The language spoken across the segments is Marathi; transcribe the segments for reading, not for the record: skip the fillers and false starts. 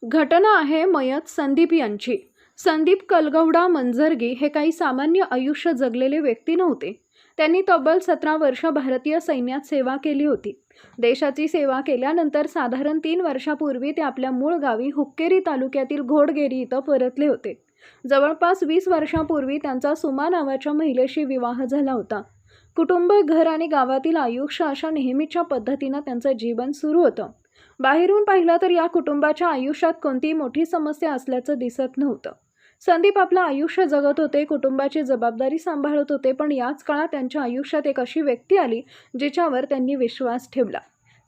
घटना आहे मयत संदीप यांची। संदीप कलगौडा मंजरगी हे काही सामान्य आयुष्य जगलेले व्यक्ती नव्हते। त्यांनी तब्बल 17 वर्ष भारतीय सैन्यात सेवा केली होती। देशाची सेवा केल्यानंतर साधारण 3 वर्षापूर्वी ते आपल्या मूळ गावी हुक्केरी तालुक्यातील घोडगेरी इथं परतले होते। जवळपास 20 वर्षांपूर्वी त्यांचा सुमा नावाच्या महिलेशी विवाह झाला होता। कुटुंब, घर आणि गावातील आयुष्य अशा नेहमीच्या पद्धतीने त्यांचं जीवन सुरू होतं। बाहेरून पाहिलं तर या कुटुंबाच्या आयुष्यात कोणतीही मोठी समस्या असल्याचं दिसत नव्हतं। संदीप आपलं आयुष्य जगत होते, कुटुंबाची जबाबदारी सांभाळत होते, पण याच काळात त्यांच्या आयुष्यात एक अशी व्यक्ती आली जिच्यावर त्यांनी विश्वास ठेवला।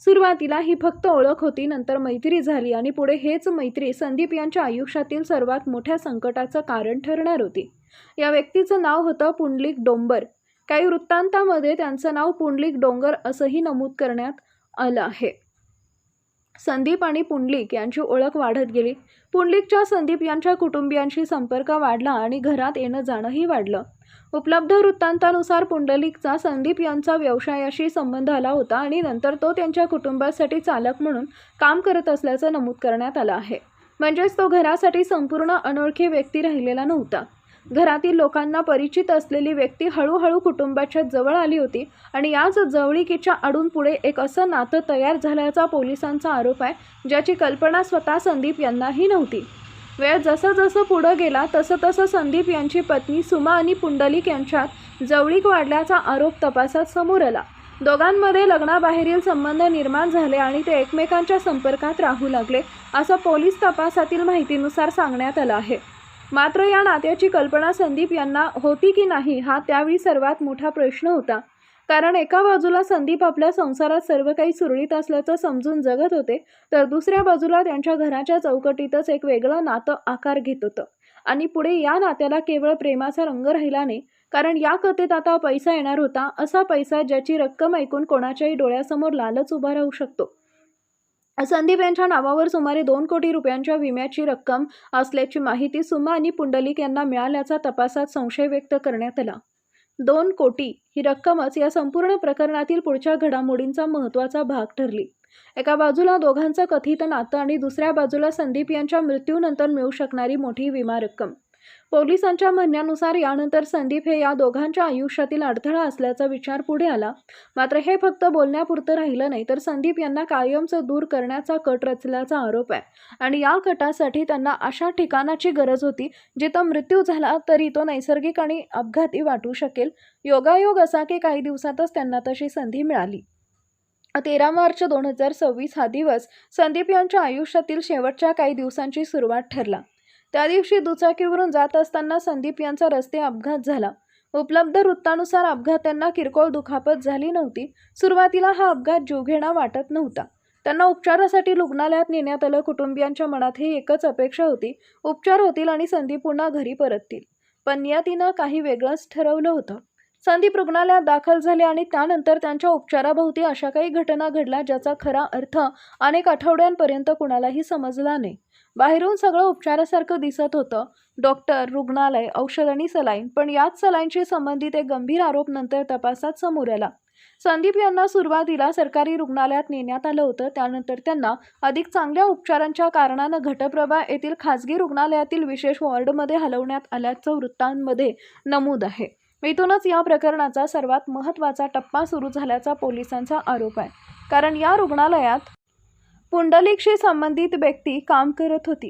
सुरुवातीला ही फक्त ओळख होती, नंतर मैत्री झाली आणि पुढे हेच मैत्री संदीप यांच्या आयुष्यातील सर्वात मोठ्या संकटाचं कारण ठरणार होती। या व्यक्तीचं नाव होतं पुंडलिक डोंबर। काही वृत्तांतामध्ये त्यांचं नाव पुंडलिक डोंगर असंही नमूद करण्यात आलं आहे। संदीप आणि पुंडलिक यांची ओळख वाढत गेली। पुंडलिकच्या संदीप यांच्या कुटुंबियांशी संपर्क वाढला आणि घरात येणं जाणंही वाढलं। उपलब्ध वृत्तांतानुसार पुंडलिकचा संदीप यांचा व्यवसायाशी संबंध आला होता आणि नंतर तो त्यांच्या कुटुंबासाठी चालक म्हणून काम करत असल्याचं नमूद करण्यात आलं आहे। म्हणजेच तो घरासाठी संपूर्ण अनोळखी व्यक्ती राहिलेला नव्हता। घरातील लोकांना परिचित असलेली व्यक्ती हळूहळू कुटुंबाच्या जवळ आली होती आणि याच जवळीकीच्या आडून पुढे एक असं नातं तयार झाल्याचा पोलिसांचा आरोप आहे, ज्याची कल्पना स्वतः संदीप यांनाही नव्हती। वेळ जसं पुढे गेला तसं संदीप यांची पत्नी सुमा आणि पुंडलिक यांच्यात जवळीक वाढल्याचा आरोप तपासात समोर आला। दोघांमध्ये लग्नाबाहेरील संबंध निर्माण झाले आणि ते एकमेकांच्या संपर्कात राहू लागले, असं पोलीस तपासातील माहितीनुसार सांगण्यात आलं आहे। मात्र या नात्याची कल्पना संदीप यांना होती की नाही हा त्यावेळी सर्वात मोठा प्रश्न होता। कारण एका बाजूला संदीप आपल्या संसारात सर्व काही सुरळीत असल्याचं समजून जगत होते, तर दुसऱ्या बाजूला त्यांच्या घराच्या चौकटीतच एक वेगळं नातं आकार घेत होतं। आणि पुढे या नात्याला केवळ प्रेमाचा रंग राहिला नाही, कारण या कथेत आता पैसा येणार होता, असा पैसा ज्याची रक्कम ऐकून कोणाच्याही डोळ्यासमोर लालच उभा राहू शकतो। संदीप यांच्या नावावर सुमारे 2 कोटी रुपयांच्या विम्याची रक्कम असल्याची माहिती सुमा आणि पुंडलिक यांना मिळाल्याचा तपासात संशय व्यक्त करण्यात आला। 2 कोटी ही रक्कमच या संपूर्ण प्रकरणातील पुढच्या घडामोडींचा महत्त्वाचा भाग ठरली। एका बाजूला दोघांचं कथित नातं आणि दुसऱ्या बाजूला संदीप यांच्या मृत्यूनंतर मिळू शकणारी मोठी विमा रक्कम। पोलिसांच्या म्हणण्यानुसार यानंतर संदीप हे या दोघांच्या आयुष्यातील अडथळा असल्याचा विचार पुढे आला। मात्र हे फक्त बोलण्यापुरतं राहिलं नाही, तर संदीप यांना कायमचं दूर करण्याचा कट रचल्याचा आरोप आहे आणि या कटासाठी त्यांना अशा ठिकाणाची गरज होती जिथं मृत्यू झाला तरी तो नैसर्गिक आणि अपघाती वाटू शकेल। योगायोग असा की काही दिवसातच त्यांना तशी संधी मिळाली। 13 मार्च 2026 हा दिवस संदीप यांच्या आयुष्यातील शेवटच्या काही दिवसांची सुरुवात ठरला। त्या दिवशी दुचाकीवरून जात असताना संदीप यांचा रस्ते अपघात झाला। उपलब्ध वृत्तानुसार अपघातांना किरकोळ दुखापत झाली नव्हती। सुरुवातीला हा अपघात जीवघेणा वाटत नव्हता। त्यांना उपचारासाठी रुग्णालयात नेण्यात आलं। कुटुंबियांच्या मनातही एकच अपेक्षा होती, उपचार होतील आणि संदीप पुन्हा घरी परततील। पण नियतीनं काही वेगळंच ठरवलं होतं। संदीप रुग्णालयात दाखल झाले आणि त्यानंतर त्यांच्या उपचाराभोवती अशा काही घटना घडल्या ज्याचा खरा अर्थ अनेक आठवड्यांपर्यंत कुणालाही समजला नाही। बाहेरून सगळं उपचारासारखं दिसत होतं, डॉक्टर, रुग्णालय, औषध आणि सलाईन, पण याच सलाईनशी संबंधित एक गंभीर आरोप नंतर तपासात समोर आला। संदीप यांना सुरुवातीला सरकारी रुग्णालयात नेण्यात आलं होतं, त्यानंतर त्यांना अधिक चांगल्या उपचारांच्या कारणानं घटप्रभा येथील खासगी रुग्णालयातील विशेष वॉर्डमध्ये हलवण्यात आल्याचं वृत्तांमध्ये नमूद आहे। इथूनच या प्रकरणाचा सर्वात महत्त्वाचा टप्पा सुरू झाल्याचा पोलिसांचा आरोप आहे, कारण या रुग्णालयात पुंडलिकशी संबंधित व्यक्ती काम करत होती,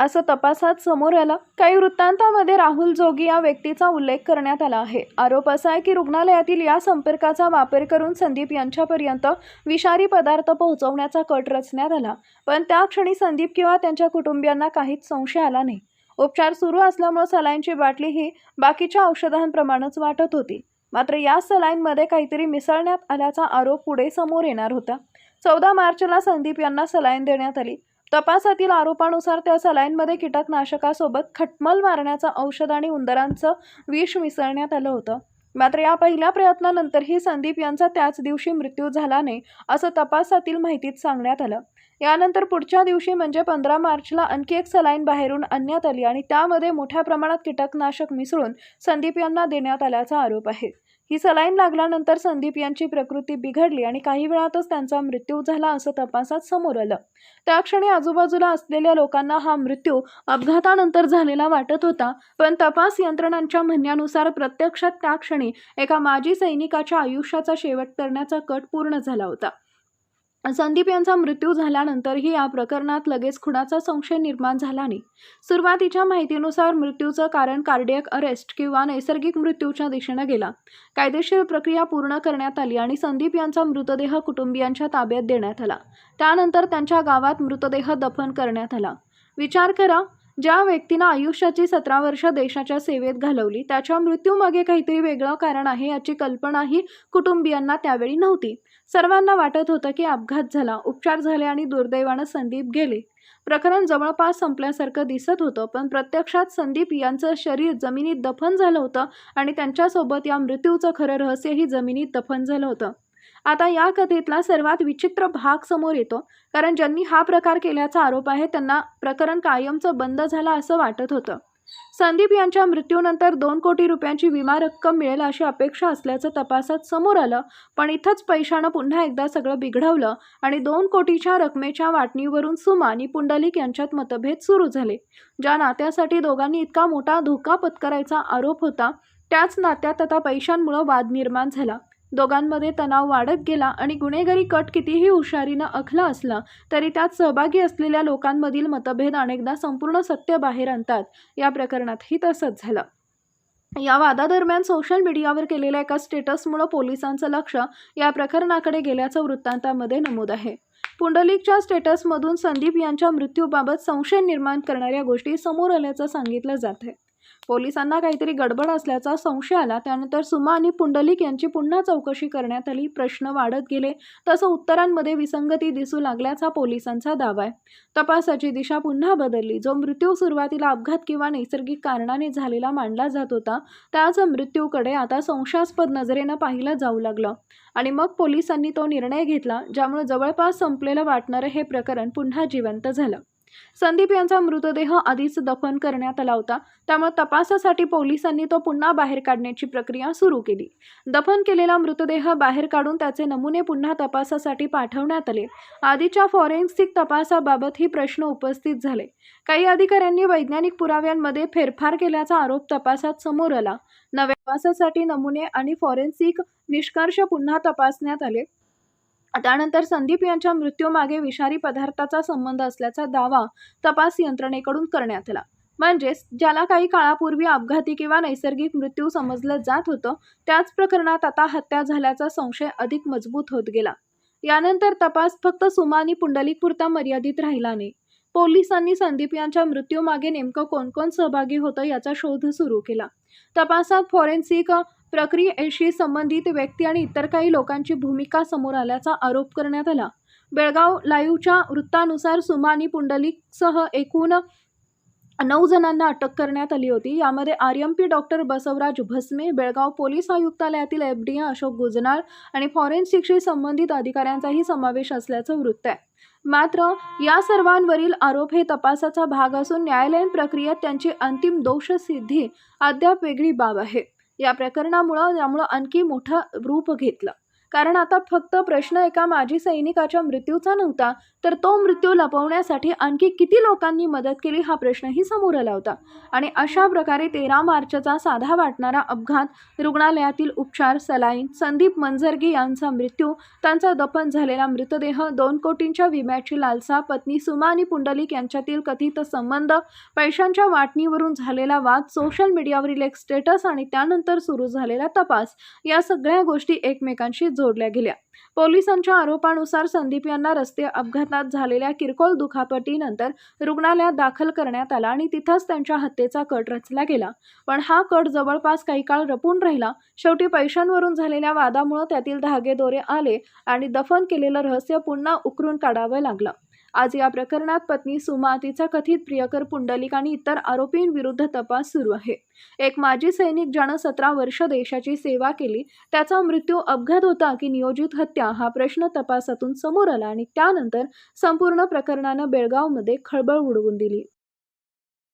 असं तपासात समोर आलं। काही वृत्तांतामध्ये राहुल जोगी या व्यक्तीचा उल्लेख करण्यात आला आहे। आरोप असा आहे की रुग्णालयातील या संपर्काचा वापर करून संदीप यांच्यापर्यंत विषारी पदार्थ पोहोचवण्याचा कट रचण्यात आला, पण त्या क्षणी संदीप किंवा त्यांच्या कुटुंबियांना काहीच संशय आला नाही। उपचार सुरू असल्यामुळे सलाईनची बाटली ही बाकीच्या औषधांप्रमाणेच वाटत होती, मात्र या सलाईनमध्ये काहीतरी मिसळण्यात आल्याचा आरोप पुढे समोर येणार होता। 14 मार्चला संदीप यांना सलाईन देण्यात आली। तपासातील आरोपानुसार त्या सलाईनमध्ये कीटकनाशकासोबत खटमल मारण्याचं औषध आणि उंदरांचं विष मिसळण्यात आलं होतं। मात्र या पहिल्या प्रयत्नानंतरही संदीप यांचा त्याच दिवशी मृत्यू झाला नाही, असं तपासातील माहितीत सांगण्यात आलं। यानंतर पुढच्या दिवशी म्हणजे 15 मार्चला आणखी एक सलाईन बाहेरून आणण्यात आली आणि त्यामध्ये मोठ्या प्रमाणात कीटकनाशक मिसळून संदीप यांना देण्यात आल्याचा आरोप आहे। ही सलाईन लागल्यानंतर संदीप यांची प्रकृती बिघडली आणि काही वेळातच त्यांचा मृत्यू झाला असं तपासात समोर आलं. त्या क्षणी आजूबाजूला असलेल्या लोकांना हा मृत्यू अपघातानंतर झालेला वाटत होता, पण तपास यंत्रणांच्या म्हणण्यानुसार प्रत्यक्षात त्या क्षणी एका माजी सैनिकाच्या आयुष्याचा शेवट करण्याचा कट पूर्ण झाला होता. संदीप यांचा मृत्यू झाल्यानंतरही या प्रकरणात लगेच खुनाचा संशय निर्माण झाला नाही. सुरुवातीच्या माहितीनुसार मृत्यूचं कारण कार्डियक अरेस्ट किंवा नैसर्गिक मृत्यूच्या दिशेनं गेला. कायदेशीर प्रक्रिया पूर्ण करण्यात आली आणि संदीप यांचा मृतदेह कुटुंबियांच्या ताब्यात देण्यात आला. त्यानंतर त्यांच्या गावात मृतदेह दफन करण्यात आला. विचार करा, ज्या व्यक्तीनं आयुष्याची 17 वर्ष देशाच्या सेवेत घालवली त्याच्या मृत्यूमागे काहीतरी वेगळं कारण आहे याची कल्पनाही कुटुंबियांना त्यावेळी नव्हती. सर्वांना वाटत होतं की अपघात झाला, उपचार झाले आणि दुर्दैवानं संदीप गेले. प्रकरण जवळपास संपल्यासारखं दिसत होतं, पण प्रत्यक्षात संदीप यांचं शरीर जमिनीत दफन झालं होतं आणि त्यांच्यासोबत या मृत्यूचं खरं रहस्यही जमिनीत दफन झालं होतं. आता या कथेतला सर्वात विचित्र भाग समोर येतो, कारण ज्यांनी हा प्रकार केल्याचा आरोप आहे त्यांना प्रकरण कायमचं बंद झालं असं वाटत होतं. संदीप यांच्या मृत्यूनंतर 2 कोटी रुपयांची विमा रक्कम मिळेल अशी अपेक्षा असल्याचं तपासात समोर आलं, पण इथंच पैशानं पुन्हा एकदा सगळं बिघडवलं आणि 2 कोटीच्या रकमेच्या वाटणीवरून सुमा आणि पुंडलिक यांच्यात मतभेद सुरू झाले. ज्या नात्यासाठी दोघांनी इतका मोठा धोका पत्करायचा आरोप होता, त्याच नात्यात आता पैशांमुळे वाद निर्माण झाला. दोघांमध्ये तणाव वाढत गेला आणि गुन्हेगारी कट कितीही हुशारीनं आखला असला तरी त्यात सहभागी असलेल्या लोकांमधील मतभेद अनेकदा संपूर्ण सत्य बाहेर आणतात. या प्रकरणातही तसंच झालं. या वादादरम्यान सोशल मीडियावर केलेल्या एका स्टेटसमुळे पोलिसांचं लक्ष या प्रकरणाकडे गेल्याचं वृत्तांतामध्ये नमूद आहे. पुंडलिकच्या स्टेटसमधून संदीप यांच्या मृत्यूबाबत संशय निर्माण करणाऱ्या गोष्टी समोर आल्याचं सांगितलं जात आहे. पोलिसांना काहीतरी गडबड असल्याचा संशय आला. त्यानंतर सुमा आणि पुंडलिक यांची पुन्हा चौकशी करण्यात आली. प्रश्न वाढत गेले तसं उत्तरांमध्ये विसंगती दिसू लागल्याचा पोलिसांचा दावा आहे. तपासाची दिशा पुन्हा बदलली. जो मृत्यू सुरुवातीला अपघात किंवा नैसर्गिक कारणाने झालेला मानला जात होता, त्याच मृत्यूकडे आता संशयास्पद नजरेनं पाहिलं जाऊ लागलं आणि मग पोलिसांनी तो निर्णय घेतला, ज्यामुळे जवळपास संपलेलं वाटणारं हे प्रकरण पुन्हा जिवंत झालं. संदीप यांचा मृतदेह आधीच दफन करण्यात आला होता, त्यामुळे तपासासाठी पोलिसांनी तो पुन्हा बाहेर काढण्याची प्रक्रिया सुरू केली. दफन केलेला मृतदेह बाहेर काढून त्याचे नमुने पुन्हा तपासासाठी पाठवण्यात आले. आधीच्या फॉरेन्सिक तपासाबाबतही प्रश्न उपस्थित झाले. काही अधिकाऱ्यांनी वैज्ञानिक पुराव्यांमध्ये फेरफार केल्याचा आरोप तपासात समोर आला. नव्या तपासासाठी नमुने आणि फॉरेन्सिक निष्कर्ष पुन्हा तपासण्यात आले. त्यानंतर संदीप यांच्या मृत्यूमागे विषारी पदार्थाचा संबंध असल्याचा दावा तपास यंत्रणेकडून करण्यात आला. म्हणजेच ज्याला काही काळापूर्वी अपघाती किंवा नैसर्गिक मृत्यू समजलं जात होतं, त्याच प्रकरणात आता हत्या झाल्याचा संशय अधिक मजबूत होत गेला. यानंतर तपास फक्त सुमा आणि पुंडलिकपुरता मर्यादित राहिला नाही. पोलिसांनी संदीप यांच्या मृत्यूमागे नेमकं कोण कोण सहभागी होतं याचा शोध सुरू केला. तपासात फॉरेन्सिक प्रक्रियेशी संबंधित व्यक्ती आणि इतर काही लोकांची भूमिका समोर आल्याचा आरोप करण्यात आला. बेळगाव लाईव्हच्या वृत्तानुसार सुमा आणि पुंडलिकसह एकूण 9 जणांना अटक करण्यात आली होती. यामध्ये RMP doctor Basavaraj Bhasme, Belgaum police आयुक्तालयातील FDA Ashok गुजनाळ आणि फॉरेन्सिकशी संबंधित अधिकाऱ्यांचाही समावेश असल्याचं वृत्त आहे. मात्र या सर्वांवरील आरोप हे तपासाचा भाग असून न्यायालयीन प्रक्रियेत त्यांची अंतिम दोषसिद्धी अद्याप वेगळी बाब आहे. या प्रकरणामुळं आणखी मोठं रूप घेतलं, कारण आता फक्त प्रश्न एका माजी सैनिकाच्या मृत्यूचा नव्हता, तर तो मृत्यू लपवण्यासाठी आणखी किती लोकांनी मदत केली हा प्रश्नही समोर आला होता. आणि अशा प्रकारे 13 मार्चचा साधा वाटणारा अपघात, रुग्णालयातील उपचार, सलाईन, संदीप मंजरगी यांचा मृत्यू, त्यांचा दफन झालेला मृतदेह, 2 कोटींच्या विम्याची लालसा, पत्नी सुमा आणि पुंडलिक यांच्यातील कथित संबंध, पैशांच्या वाटणीवरून झालेला वाद, सोशल मीडियावरील एक स्टेटस आणि त्यानंतर सुरू झालेला तपास, या सगळ्या गोष्टी एकमेकांशी जोडल्या गेल्या. पोलिसांच्या आरोपानुसार संदीप यांना रस्ते अपघातात झालेल्या किरकोळ दुखापतीनंतर रुग्णालयात दाखल करण्यात आला आणि तिथंच त्यांच्या हत्येचा कट रचला गेला. पण हा कट जवळपास काही काळ लपून राहिला. शेवटी पैशांवरून झालेल्या वादामुळे त्यातील धागेदोरे आले आणि दफन केलेलं रहस्य पुन्हा उकरून काढावं लागलं. आज या प्रकरणात पत्नी सुमा, तिचा कथित प्रियकर पुंडलिक आणि इतर आरोपींविरुद्ध तपास सुरू आहे. एक माजी सैनिक ज्यानं 17 वर्ष देशाची सेवा केली, त्याचा मृत्यू अपघात होता की नियोजित हत्या हा प्रश्न तपासातून समोर आला आणि त्यानंतर संपूर्ण प्रकरणानं बेळगावमध्ये खळबळ उडवून दिली.